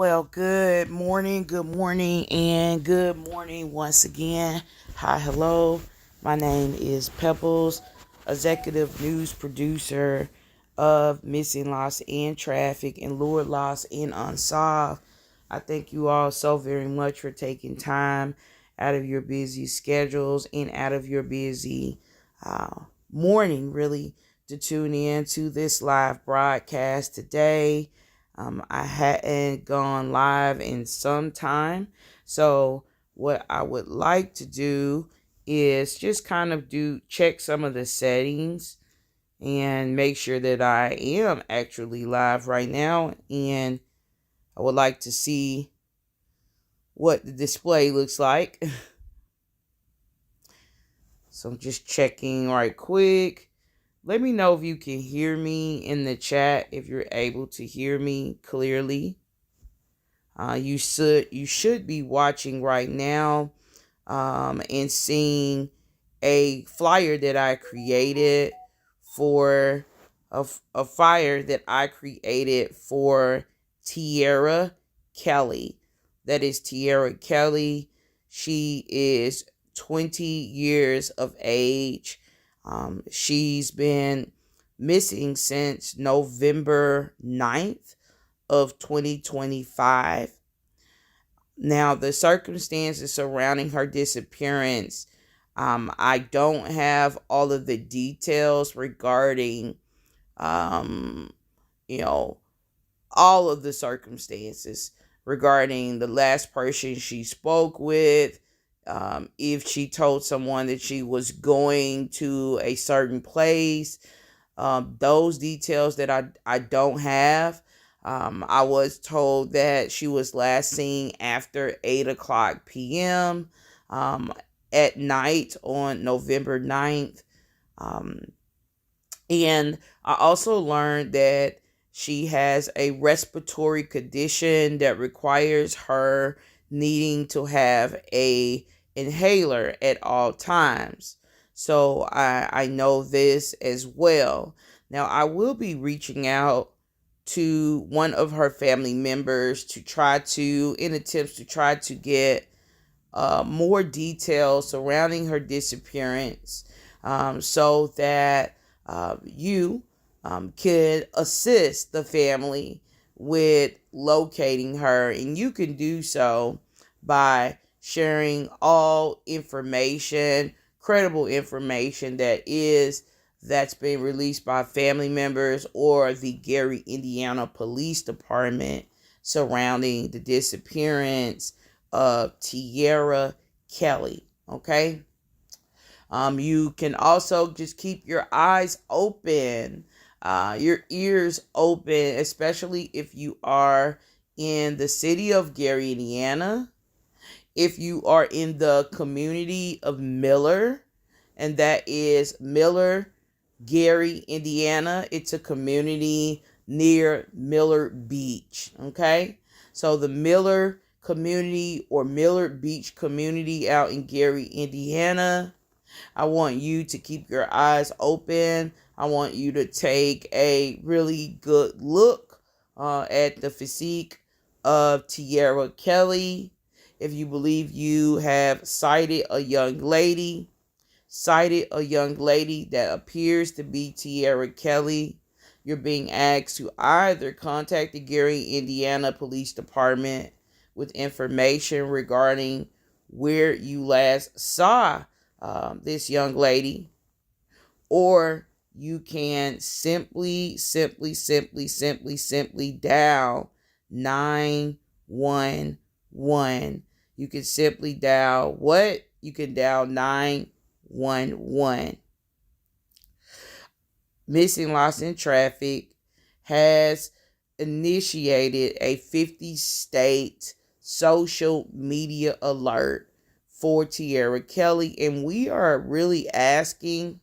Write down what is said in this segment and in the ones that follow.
Well, good morning, and good morning once again. Hi, hello. My name is Pebbles, executive news producer of Missing, Lost, and Traffic and Lured, Lost, and Unsolved. I thank you all so very much for taking time out of your busy schedules and out of your busy morning, really, to tune in to this live broadcast today. I hadn't gone live in some time. So what I would like to do is just kind of check some of the settings and make sure that I am actually live right now. And I would like to see what the display looks like. So I'm just checking right quick. Let me know if you can hear me in the chat, if you're able to hear me clearly. You should be watching right now and seeing a flyer that I created for a fire that I created for Tierra Kelley. That is Tierra Kelley. She is 20 years of age. She's been missing since November 9th of 2025. Now, the circumstances surrounding her disappearance, I don't have all of the details regarding, um, you know, all of the circumstances regarding the last person she spoke with, if she told someone that she was going to a certain place. Those details that I don't have. I was told that she was last seen after 8 o'clock p.m. Um, at night on November 9th. Um, and I also learned that she has a respiratory condition that requires her needing to have a inhaler at all times. So I know this as well. Now I will be reaching out to one of her family members to try to, in attempts to try to get more details surrounding her disappearance, so that you could assist the family with locating her. And you can do so by sharing all information, credible information that's been released by family members or the Gary, Indiana Police Department surrounding the disappearance of Tierra Kelley. Okay. You can also just keep your eyes open, your ears open, especially if you are in the city of Gary, Indiana. If you are in the community of Miller, and that is Miller, Gary, Indiana. It's a community near Miller Beach. Okay. So the Miller community or Miller Beach community out in Gary, Indiana, I want you to keep your eyes open. I want you to take a really good look at the physique of Tierra Kelley. If you believe you have cited a young lady that appears to be Tierra Kelley, you're being asked to either contact the Gary, Indiana Police Department with information regarding where you last saw this young lady, or you can simply dial 911. You can simply dial what? You can dial 911. Missing, Lost, in Traffic has initiated a 50-state social media alert for Tierra Kelley, and we are really asking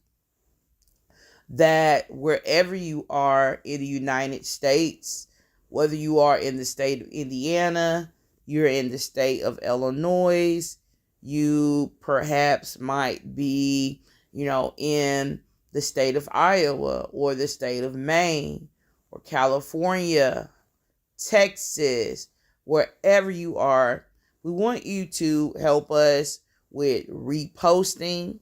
that wherever you are in the United States, whether you are in the state of Indiana, you're in the state of Illinois, you perhaps might be, in the state of Iowa or the state of Maine or California, Texas, wherever you are, we want you to help us with reposting.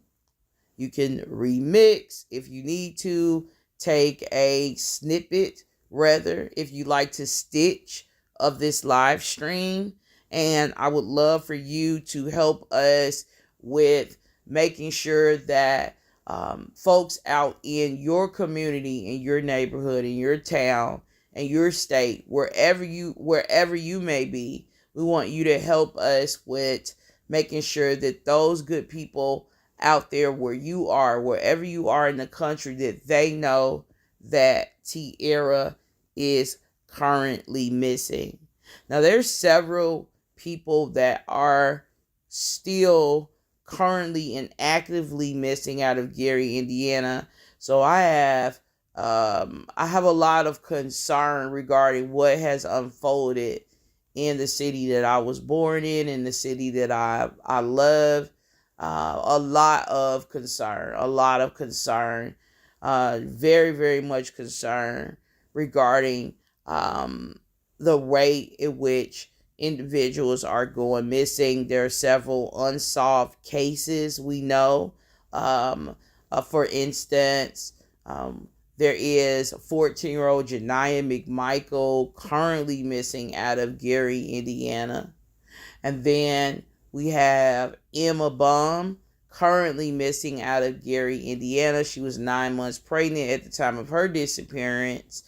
You can remix if you need to, take a snippet, rather, if you like to stitch of this live stream. And I would love for you to help us with making sure that folks out in your community, in your neighborhood, in your town, in your state, wherever you may be, we want you to help us with making sure that those good people out there where you are, wherever you are in the country, that they know that Tierra is currently missing. Now, there's several people that are still currently and actively missing out of Gary, Indiana. So I have a lot of concern regarding what has unfolded in the city that I was born in the city that I love. A lot of concern, very, very much concern regarding the rate in which individuals are going missing. There are several unsolved cases we know. For instance, there is 14-year-old Janiah McMichael currently missing out of Gary, Indiana. And then we have Emma Baum currently missing out of Gary, Indiana. She was 9 months pregnant at the time of her disappearance.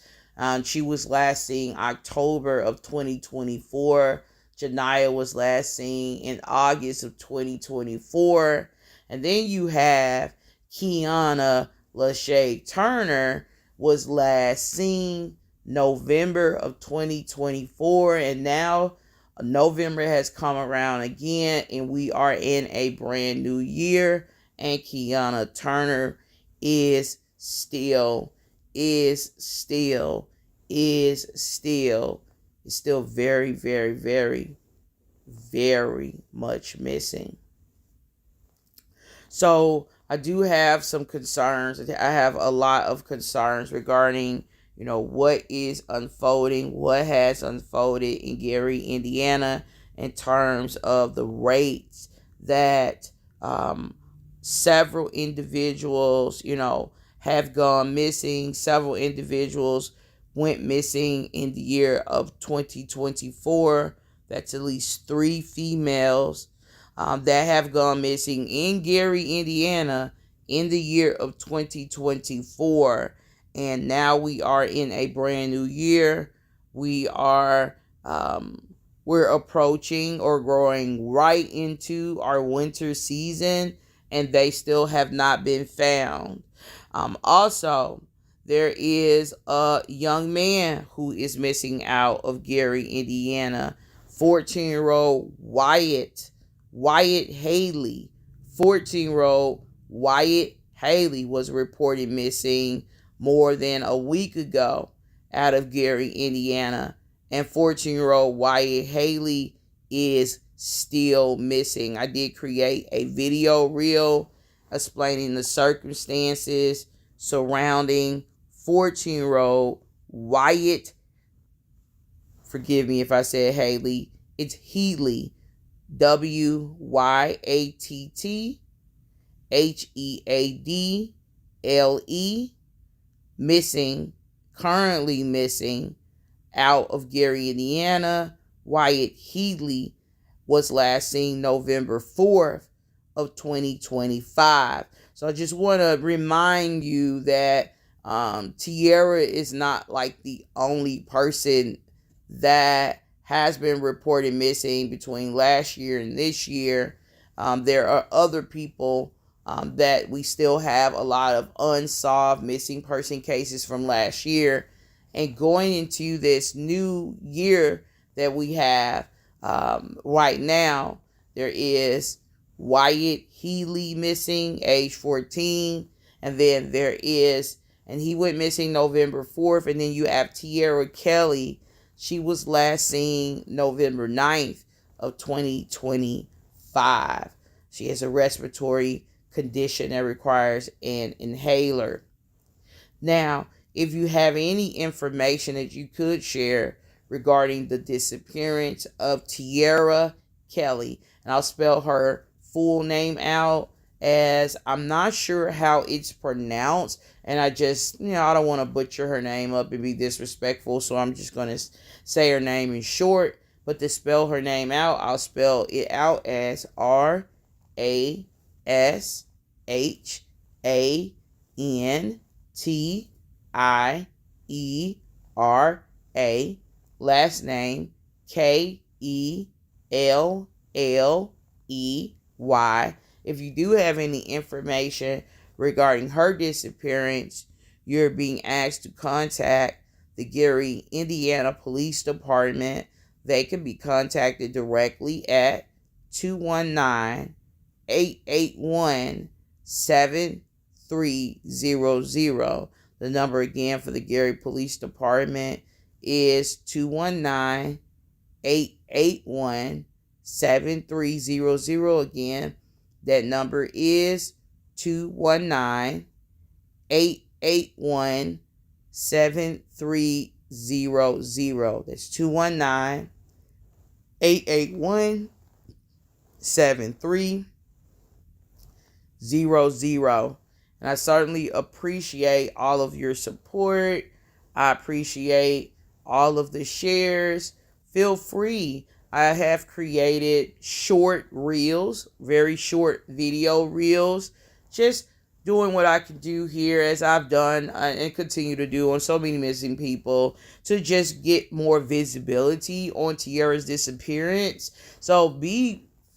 She was last seen October of 2024. Janiah was last seen in August of 2024. And then you have Kiana Lachey Turner was last seen November of 2024. And now November has come around again, and we are in a brand new year, and Kiana Turner is still very, very, very, very much missing. So I do have some concerns. I have a lot of concerns regarding, what is unfolding, what has unfolded in Gary, Indiana, in terms of the rates that several individuals, have gone missing. Several individuals went missing in the year of 2024. That's at least 3 females that have gone missing in Gary, Indiana in the year of 2024. And now we are in a brand new year. We're approaching or growing right into our winter season, and they still have not been found. Also, there is a young man who is missing out of Gary, Indiana. 14-year-old Wyatt Haley. 14-year-old Wyatt Haley was reported missing more than a week ago out of Gary, Indiana. And 14-year-old Wyatt Haley is still missing. I did create a video reel explaining the circumstances surrounding 14-year-old Wyatt. Forgive me if I said Haley. It's Healy. WYATTHEADLE. Currently missing out of Gary, Indiana. Wyatt Healy was last seen November 4th of 2025. So I just want to remind you that Tierra is not like the only person that has been reported missing between last year and this year. There are other people that we still have a lot of unsolved missing person cases from last year. And going into this new year that we have right now, there is Wyatt Healy missing, age 14. And then and he went missing November 4th. And then you have Rashantiera Kelley. She was last seen November 9th of 2025. She has a respiratory condition that requires an inhaler. Now, if you have any information that you could share regarding the disappearance of Tierra Kelley. And I'll spell her full name out, as I'm not sure how it's pronounced. And I just, I don't want to butcher her name up and be disrespectful. So I'm just going to say her name in short. But to spell her name out, I'll spell it out as Rashantiera. Last name Kelley. If you do have any information regarding her disappearance, you're being asked to contact the Gary, Indiana Police Department. They can be contacted directly at 219-881-7300. The number again for the Gary Police Department is 219-881-7300. Again, that number is 219-881-7300. That's 219-881-7300. And I certainly appreciate all of your support. I appreciate all of the shares. Feel free. I have created short reels, very short video reels, just doing what I can do here, as I've done and continue to do on so many missing people, to just get more visibility on Tierra's disappearance. So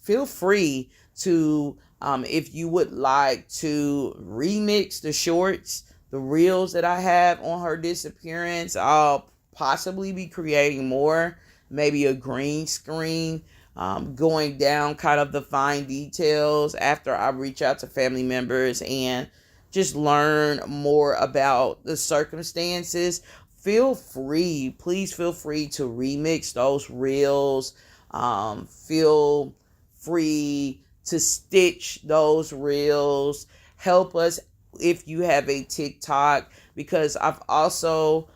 feel free to, if you would like to remix the shorts, the reels that I have on her disappearance. I'll possibly be creating more, maybe a green screen, going down kind of the fine details after I reach out to family members and just learn more about the circumstances. Please feel free to remix those reels. Feel free to stitch those reels. Help us if you have a TikTok, because I've also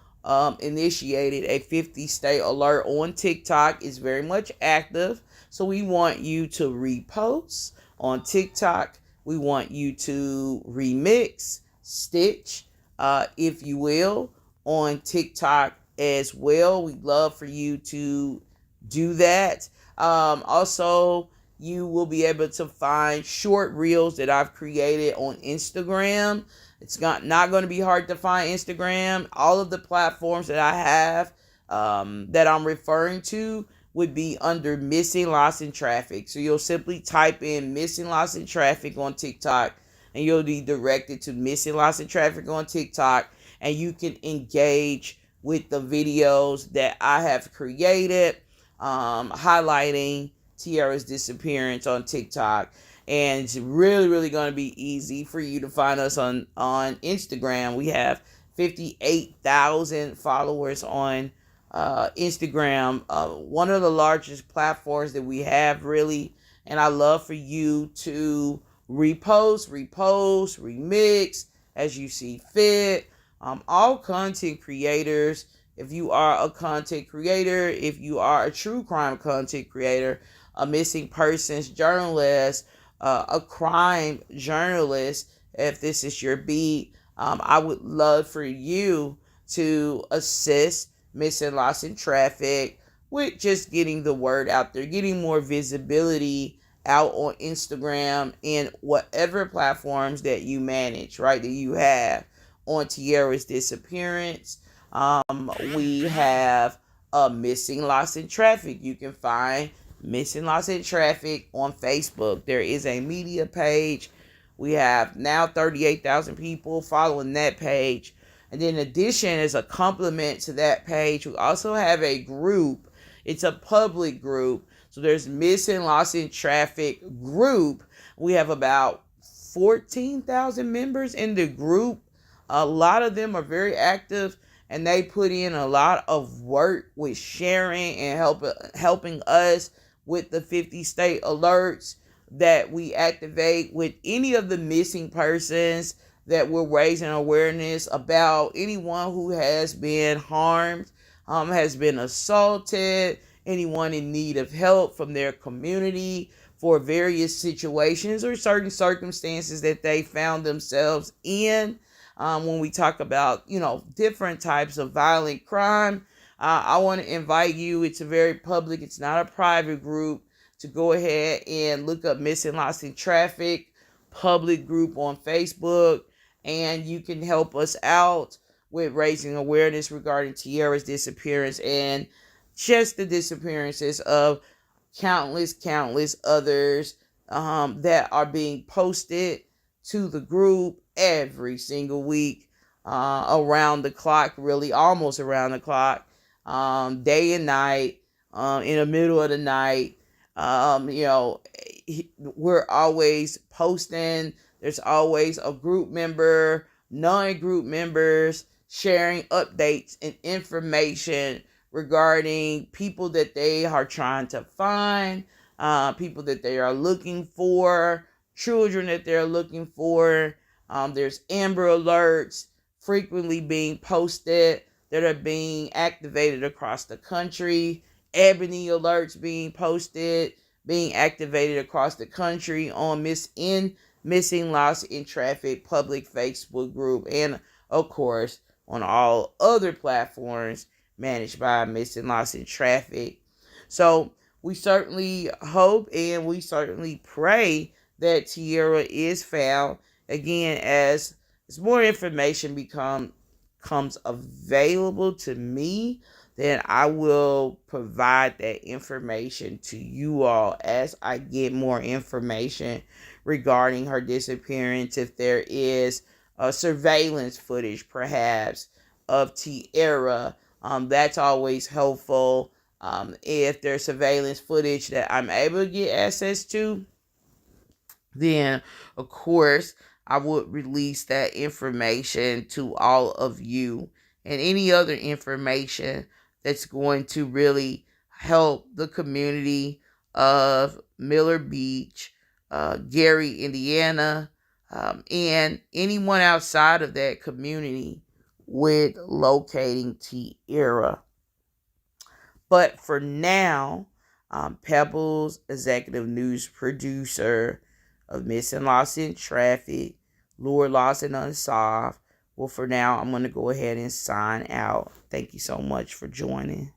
initiated a 50-state alert on TikTok. It's very much active. So we want you to repost on TikTok. We want you to remix, stitch, if you will, on TikTok as well. We'd love for you to do that. Also, you will be able to find short reels that I've created on Instagram. It's not going to be hard to find Instagram. All of the platforms that I have that I'm referring to would be under Missing, Lost, and Traffic. So you'll simply type in Missing, Lost, and Traffic on TikTok, and you'll be directed to Missing, Lost, and Traffic on TikTok, and you can engage with the videos that I have created, highlighting Tierra's disappearance on TikTok. And it's really, really going to be easy for you to find us on Instagram. We have 58,000 followers on Instagram, one of the largest platforms that we have, really. And I love for you to repost, remix as you see fit. All content creators, if you are a content creator, if you are a true crime content creator, a missing persons journalist, a crime journalist, if this is your beat, I would love for you to assist Missing, Lost, and Traffic with just getting the word out there, getting more visibility out on Instagram and whatever platforms that you manage, right, that you have on Tierra's disappearance. We have Missing, Lost, and Traffic. You can find Missing, Lost, and Traffic on Facebook. There is a media page. We have now 38,000 people following that page. And then in addition, as a complement to that page, we also have a group. It's a public group. So there's Missing, Lost, and Traffic group. We have about 14,000 members in the group. A lot of them are very active, and they put in a lot of work with sharing and helping us with the 50 state alerts that we activate with any of the missing persons, that we're raising awareness about anyone who has been harmed, has been assaulted, anyone in need of help from their community for various situations or certain circumstances that they found themselves in. When we talk about, different types of violent crime, I want to invite you. It's a very public, it's not a private group, to go ahead and look up Missing Lost in Traffic public group on Facebook, and you can help us out with raising awareness regarding Tiara's disappearance and just the disappearances of countless others that are being posted to the group every single week, around the clock, really almost around the clock, day and night, in the middle of the night. We're always posting. There's always a group member, non-group members sharing updates and information regarding people that they are trying to find, people that they are looking for, children that they're looking for. There's Amber Alerts frequently being posted that are being activated across the country. Ebony Alerts being posted, being activated across the country on Missing Lost in Traffic public Facebook group, and of course on all other platforms managed by Missing Lost in Traffic. So we certainly hope and we certainly pray that Tiara is found. Again, as more information becomes available to me, then I will provide that information to you all as I get more information regarding her disappearance. If there is surveillance footage, perhaps, of Tiara, that's always helpful. If there's surveillance footage that I'm able to get access to, then of course I would release that information to all of you, and any other information that's going to really help the community of Miller Beach, Gary, Indiana, and anyone outside of that community with locating Tiara. But for now, Pebbles, executive news producer of Missing Lost in Traffic, Lord Lost and Unsolved. Well, for now, I'm going to go ahead and sign out. Thank you so much for joining.